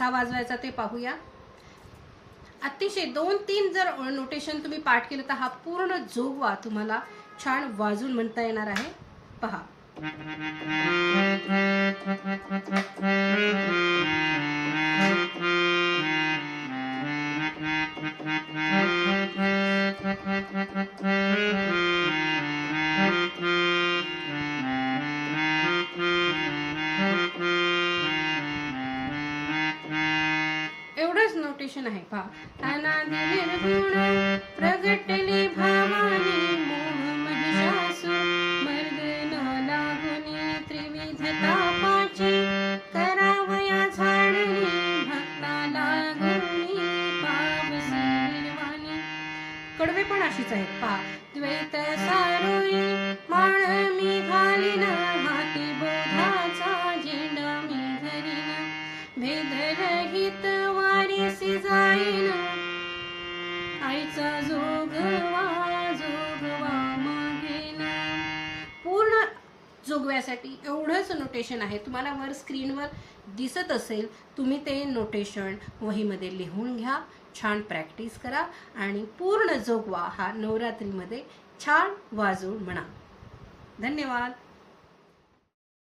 कसा वाजवायचा ते पाहूया. अतिशय 2-3 जर नोटेशन तुम्ही पाठ केलं तर हा पूर्ण जोगवा तुम्हाला छान वाजून म्हणता येणार आहे. पहा. एवढंच नोटेशन आहे. पहा. अनादि निर्गुण प्रगटली भावानी मोह महिषासुर मर्दन लागुनी त्रिविध तापाची करावया झाडली भक्ता लागुनी पावसी निर्वाणी. कडवे पण अशीच आहेत. पहा. द्वैत सारोई माळ मी घालीन हाती बोधाचा झेंडा मी धरीन भेदरहित वारीसी जाईन आईचा जोगवा जोगवा मागेन. पूर्ण जोगव्यासाठी एवढंच नोटेशन आहे. तुम्हाला वर स्क्रीनवर दिसत असेल. तुम्ही ते नोटेशन वहीमध्ये लिहून घ्या. छान प्रॅक्टिस करा आणि पूर्ण जोगवा हा नवरात्रीमध्ये छान वाजवून म्हणा. धन्यवाद.